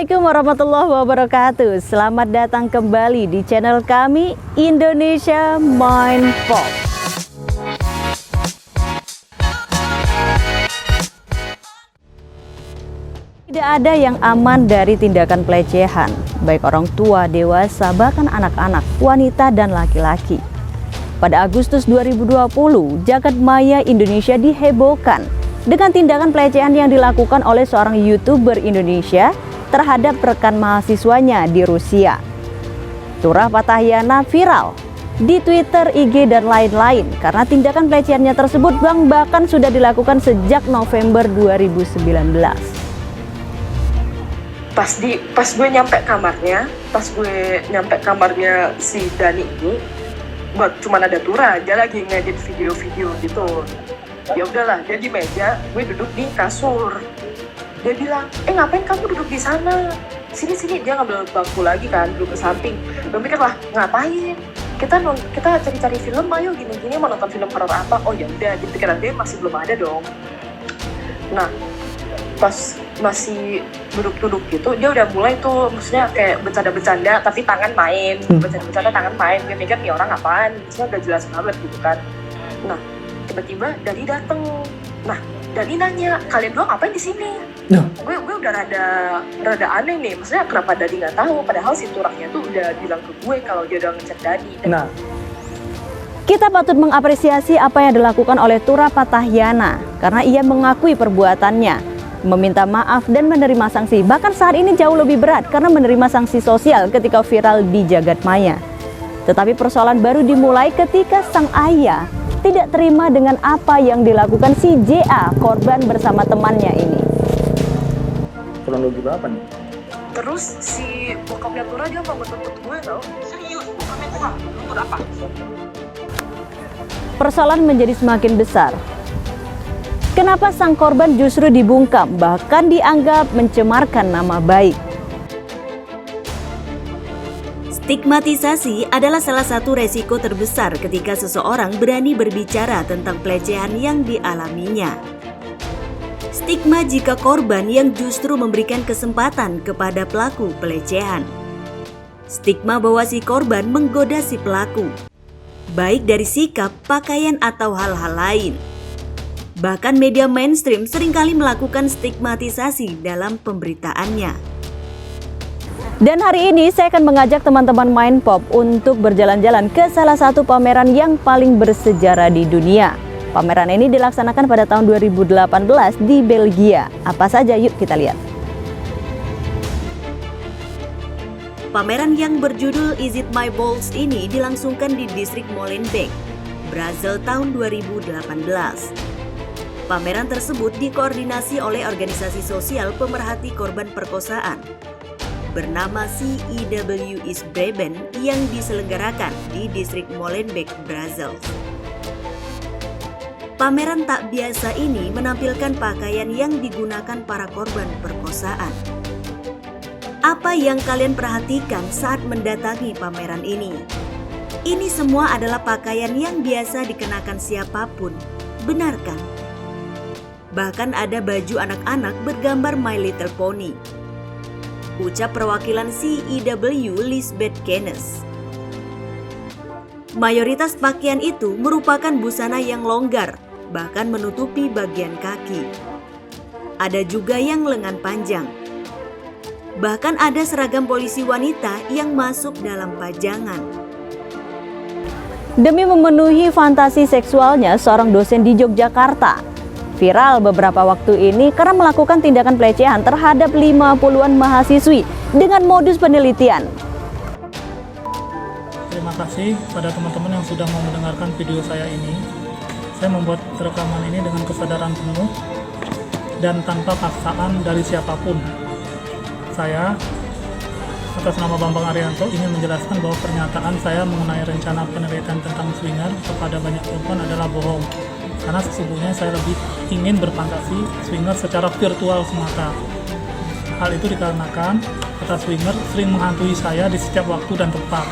Assalamualaikum warahmatullahi wabarakatuh. Selamat datang kembali di channel kami Indonesia Mind Pop. Tidak ada yang aman dari tindakan pelecehan, baik orang tua, dewasa, bahkan anak-anak, wanita dan laki-laki. Pada Agustus 2020, jagat maya Indonesia dihebohkan dengan tindakan pelecehan yang dilakukan oleh seorang YouTuber Indonesia terhadap rekan mahasiswanya di Rusia. Turah Patahyana viral di Twitter, IG, dan lain-lain karena tindakan pelecehannya tersebut bahkan sudah dilakukan sejak November 2019. Pas gue nyampe kamarnya si Dani ini, cuman ada Tura aja lagi ngedit video-video gitu. Ya udahlah, dia di meja, gue duduk di kasur. Dia bilang, ngapain kamu duduk di sana? Sini, dia ngambil bangku lagi kan, duduk ke samping. Gue mikir lah, ngapain? Kita cari-cari film, ayo gini-gini mau nonton film horor apa? Oh ya udah, di pikiran dia masih belum ada dong. Nah, pas masih duduk-duduk gitu, dia udah mulai tuh, maksudnya kayak bercanda-bercanda, tapi tangan main. Bercanda-bercanda, tangan main. Gue mikir, nih orang apaan? Maksudnya udah jelas banget gitu kan. Nah, tiba-tiba Dani dateng. Nah, Dani nanya, kalian dua ngapain di sini? Gue udah rada aneh nih, maksudnya kenapa Dani nggak tahu? Padahal si Turahnya tuh udah bilang ke gue kalau dia udah ngechat Dani. Nah, kita patut mengapresiasi apa yang dilakukan oleh Turah Patahyana karena ia mengakui perbuatannya, meminta maaf dan menerima sanksi. Bahkan saat ini jauh lebih berat karena menerima sanksi sosial ketika viral di jagat maya. Tetapi persoalan baru dimulai ketika sang ayah tidak terima dengan apa yang dilakukan si JA, korban bersama temannya ini. Kronologi berapa nih? Terus si bokapnya Tura dia mau menuntut gue tau. Serius, bokapnya Tura menuntut apa? Persoalan menjadi semakin besar. Kenapa sang korban justru dibungkam, bahkan dianggap mencemarkan nama baik? Stigmatisasi adalah salah satu resiko terbesar ketika seseorang berani berbicara tentang pelecehan yang dialaminya. Stigma jika korban yang justru memberikan kesempatan kepada pelaku pelecehan. Stigma bahwa si korban menggoda si pelaku, baik dari sikap, pakaian, atau hal-hal lain. Bahkan media mainstream seringkali melakukan stigmatisasi dalam pemberitaannya. Dan hari ini saya akan mengajak teman-teman Mind Pop untuk berjalan-jalan ke salah satu pameran yang paling bersejarah di dunia. Pameran ini dilaksanakan pada tahun 2018 di Belgia. Apa saja? Yuk kita lihat. Pameran yang berjudul Is It My Balls ini dilangsungkan di distrik Molenbeek, Brazil tahun 2018. Pameran tersebut dikoordinasi oleh organisasi sosial pemerhati korban perkosaan bernama CEW East Brabant yang diselenggarakan di distrik Molenbeek, Brazil. Pameran tak biasa ini menampilkan pakaian yang digunakan para korban perkosaan. Apa yang kalian perhatikan saat mendatangi pameran ini? Ini semua adalah pakaian yang biasa dikenakan siapapun, benar kan? Bahkan ada baju anak-anak bergambar My Little Pony. Ucap perwakilan CEW Lisbeth Kennes. Mayoritas pakaian itu merupakan busana yang longgar, bahkan menutupi bagian kaki. Ada juga yang lengan panjang. Bahkan ada seragam polisi wanita yang masuk dalam pajangan. Demi memenuhi fantasi seksualnya, seorang dosen di Yogyakarta viral beberapa waktu ini karena melakukan tindakan pelecehan terhadap 50-an mahasiswi dengan modus penelitian. Terima kasih pada teman-teman yang sudah mau mendengarkan video saya ini. Saya membuat rekaman ini dengan kesadaran penuh dan tanpa paksaan dari siapapun. Saya, atas nama Bambang Arianto, ingin menjelaskan bahwa pernyataan saya mengenai rencana penelitian tentang swinger kepada banyak perempuan adalah bohong. Karena sesungguhnya saya lebih ingin berfantasi swinger secara virtual semata. Hal itu dikarenakan kata swinger sering menghantui saya di setiap waktu dan tempat.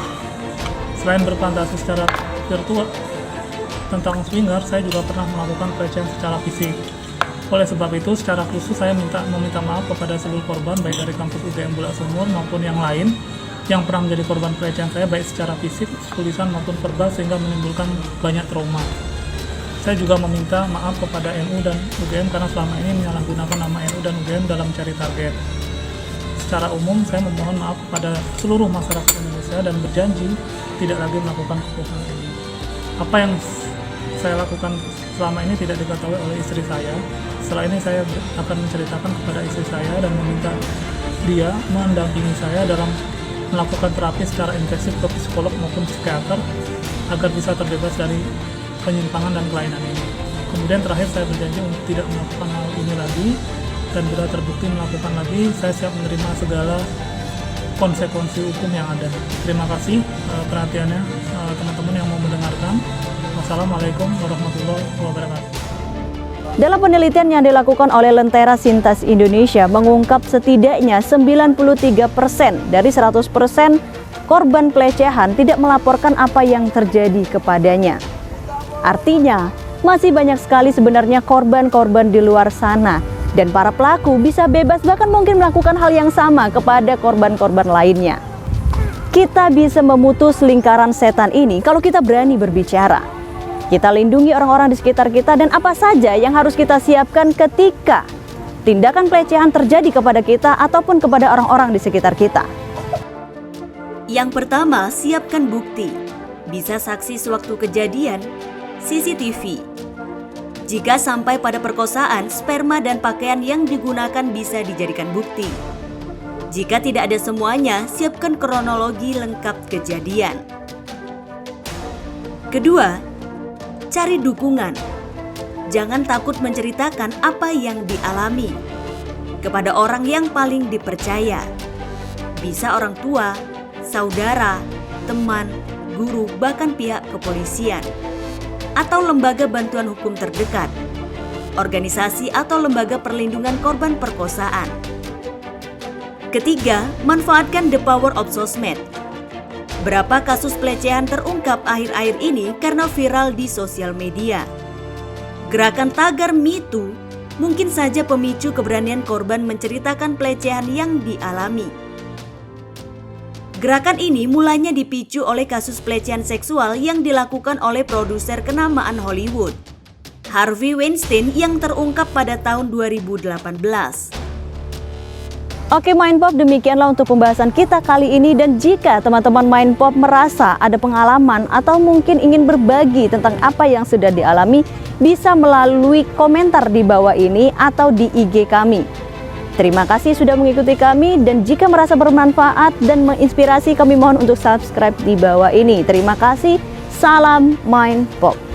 Selain berfantasi secara virtual tentang swinger, saya juga pernah melakukan pelecehan secara fisik. Oleh sebab itu, secara khusus saya meminta maaf kepada seluruh korban, baik dari kampus UGM Bulak Sumur maupun yang lain, yang pernah menjadi korban pelecehan saya, baik secara fisik, tulisan maupun verbal, sehingga menimbulkan banyak trauma. Saya juga meminta maaf kepada NU dan UGM karena selama ini menyalahgunakan nama NU dan UGM dalam mencari target. Secara umum, saya memohon maaf kepada seluruh masyarakat Indonesia dan berjanji tidak lagi melakukan kebohongan ini. Apa yang saya lakukan selama ini tidak diketahui oleh istri saya. Setelah ini saya akan menceritakan kepada istri saya dan meminta dia mendampingi saya dalam melakukan terapi secara intensif ke psikolog maupun psikiater agar bisa terbebas dari penyimpangan dan kelainan ini. Kemudian terakhir saya berjanji untuk tidak melakukan hal ini lagi, dan bila terbukti melakukan lagi, saya siap menerima segala konsekuensi hukum yang ada. Terima kasih perhatiannya teman-teman yang mau mendengarkan. Wassalamualaikum warahmatullahi wabarakatuh. Dalam penelitian yang dilakukan oleh Lentera Sintas Indonesia mengungkap setidaknya 93% dari 100% korban pelecehan tidak melaporkan apa yang terjadi kepadanya. Artinya, masih banyak sekali sebenarnya korban-korban di luar sana, dan para pelaku bisa bebas bahkan mungkin melakukan hal yang sama kepada korban-korban lainnya. Kita bisa memutus lingkaran setan ini kalau kita berani berbicara. Kita lindungi orang-orang di sekitar kita, dan apa saja yang harus kita siapkan ketika tindakan pelecehan terjadi kepada kita ataupun kepada orang-orang di sekitar kita. Yang pertama, siapkan bukti. Bisa saksi sewaktu kejadian, CCTV. Jika sampai pada perkosaan, sperma dan pakaian yang digunakan bisa dijadikan bukti. Jika tidak ada semuanya, siapkan kronologi lengkap kejadian. Kedua, cari dukungan. Jangan takut menceritakan apa yang dialami kepada orang yang paling dipercaya. Bisa orang tua, saudara, teman, guru, bahkan pihak kepolisian atau lembaga bantuan hukum terdekat, organisasi atau lembaga perlindungan korban perkosaan. Ketiga, manfaatkan the power of sosmed. Berapa kasus pelecehan terungkap akhir-akhir ini karena viral di sosial media. Gerakan tagar Me Too mungkin saja pemicu keberanian korban menceritakan pelecehan yang dialami. Gerakan ini mulanya dipicu oleh kasus pelecehan seksual yang dilakukan oleh produser kenamaan Hollywood, Harvey Weinstein, yang terungkap pada tahun 2018. Oke Mindpop, demikianlah untuk pembahasan kita kali ini, dan jika teman-teman Mindpop merasa ada pengalaman atau mungkin ingin berbagi tentang apa yang sudah dialami, bisa melalui komentar di bawah ini atau di IG kami. Terima kasih sudah mengikuti kami, dan jika merasa bermanfaat dan menginspirasi, kami mohon untuk subscribe di bawah ini. Terima kasih, salam Mindpop.